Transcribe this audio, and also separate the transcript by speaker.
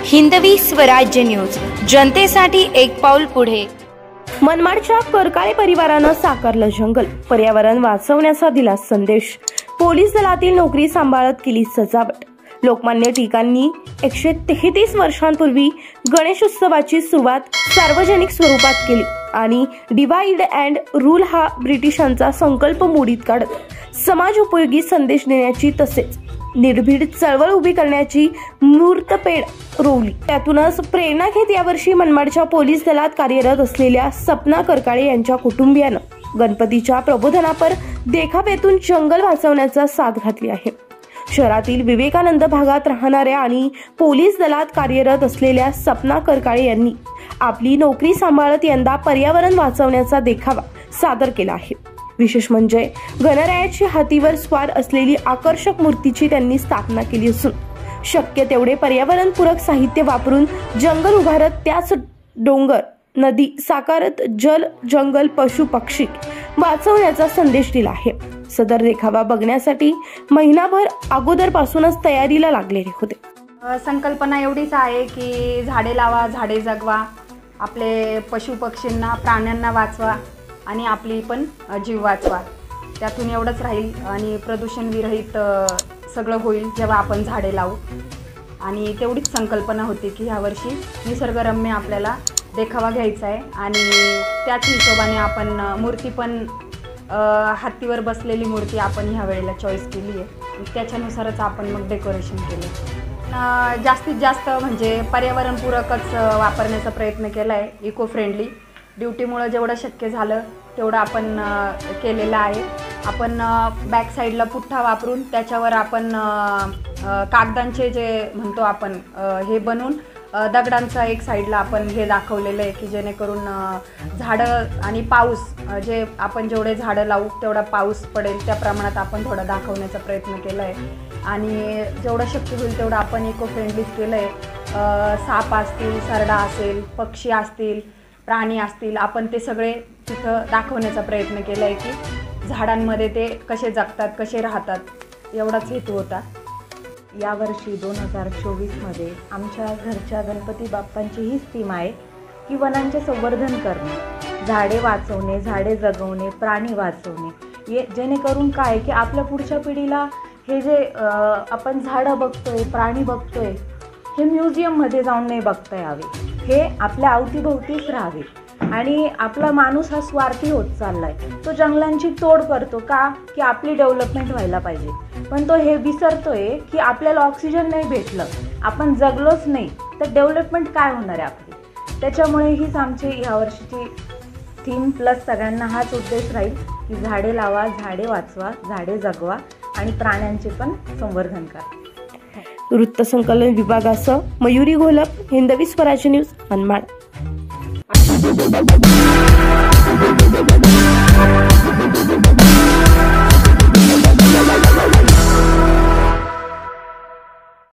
Speaker 1: Hindavi Swarajya news, जनतेसाठी एक पाऊल पुढे।
Speaker 2: मनमाडच्या करकाळे परिवारानं साकारलं जंगल, पर्यावरण वाचवण्याचा दिला संदेश। पोलीस दलातील नोकरी सांभाळत केली सजावट। लोकमान्य टिळकांनी 133 वर्षांपूर्वी गणेशोत्सवाची सुरुवात सार्वजनिक स्वरूपात केली आणि डिवाइड अँड रूल हा ब्रिटिशांचा संकल्प मोडीत काढत समाज उपयोगी संदेश देण्याची तसेच निर्भीड चळवळ उभी करण्याची मूर्तपेढ रोवली। त्यातूनच प्रेरणा घेत यावर्षी मनमाडच्या पोलीस दलात कार्यरत असलेल्या सपना करकाळे यांच्या कुटुंबियानं गणपतीच्या प्रबोधनापर देखाव्यातून जंगल वाचवण्याचा साथ घातली आहे। शहरातील विवेकानंद भागात राहणाऱ्या आणि पोलीस दलात कार्यरत असलेल्या सपना करकाळे यांनी आपली नोकरी सांभाळत यंदा पर्यावरण वाचवण्याचा देखावा सादर केला आहे। विशेष म्हणजे गणरायाची हातीवर स्वार असलेली आकर्षक मूर्तीची त्यांनी स्थापना केली असून शक्य तेवढे पर्यावरणपूरक साहित्य वापरून जंगल उभारत त्याच डोंगर नदी साकारत जल जंगल पशु पक्षी वाचवण्याचा संदेश दिला आहे। सदर देखावा बघण्यासाठी महिनाभर अगोदरपासूनच तयारीला लागलेले होते।
Speaker 3: संकल्पना एवढीच आहे की झाडे लावा, झाडे जगवा, आपले पशु पक्षींना प्राण्यांना वाचवा आणि आपली पण जीव वाचवा। त्यातून एवढंच राहील आणि प्रदूषण विरहित सगळं होईल जेव्हा आपण झाडे लावू। आणि तेवढीच संकल्पना होती की ह्या वर्षी निसर्गरम्य आपल्याला देखावा घ्यायचा आहे आणि त्याच हिशोबाने आपण मूर्ती पण हत्तीवर बसलेली मूर्ती आपण ह्या वेळेला चॉईस केली आहे। त्याच्यानुसारच आपण मग डेकोरेशन केलं। जास्तीत जास्त म्हणजे पर्यावरणपूरकच वापरण्याचा प्रयत्न केला आहे, इको फ्रेंडली। ड्युटीमुळे जेवढं शक्य झालं तेवढं आपण केलेलं आहे। आपण बॅक साईडला पुठ्ठा वापरून त्याच्यावर आपण कागदांचे जे म्हणतो आपण हे बनवून दगडांचा एक साईडला आपण हे दाखवलेलं आहे की जेणेकरून झाडं आणि पाऊस जे आपण जेवढे झाडं लावू तेवढा पाऊस पडेल त्या प्रमाणात आपण थोडं दाखवण्याचा प्रयत्न केला आहे। आणि जेवढं शक्य होईल तेवढं आपण इको फ्रेंडलीच केलं आहे। साप असतील, सरडा असेल, पक्षी असतील, प्राणी असतील, आपण ते सगळे तिथं दाखवण्याचा प्रयत्न केला आहे की झाडांमध्ये ते कसे जगतात, कसे राहतात, एवढाच हेतू होता।
Speaker 4: यावर्षी 2024मध्ये आमच्या घरच्या गणपती बाप्पांची हीच थीम आहे की वनांचे संवर्धन करणे, झाडे वाचवणे, झाडे जगवणे, प्राणी वाचवणे। जेणेकरून काय की आपल्या पुढच्या पिढीला हे जे आपण झाडं बघतोय, प्राणी बघतोय, हे म्युझियममध्ये जाऊन नाही बघता यावे, हे आपल्या अवतीभोवतीच राहावे। आणि आपला माणूस हा स्वार्थी होत चाललाय, तो जंगलांची तोड करतो का की आपली डेव्हलपमेंट व्हायला पाहिजे, पण तो हे विसरतोय की आपल्याला ऑक्सिजन नाही भेटलं, आपण जगलोच नाही तर डेव्हलपमेंट काय होणार आहे आपली। त्याच्यामुळे हीच आमची यावर्षीची थीम प्लस सगळ्यांना हाच उद्देश राहील की झाडे लावा, झाडे वाचवा, झाडे जगवा आणि प्राण्यांचे पण संवर्धन करा।
Speaker 2: वृत्तसंकलन विभागासह मयुरी घोलप, हिंदवी स्वराज्य न्यूज, मनमाड।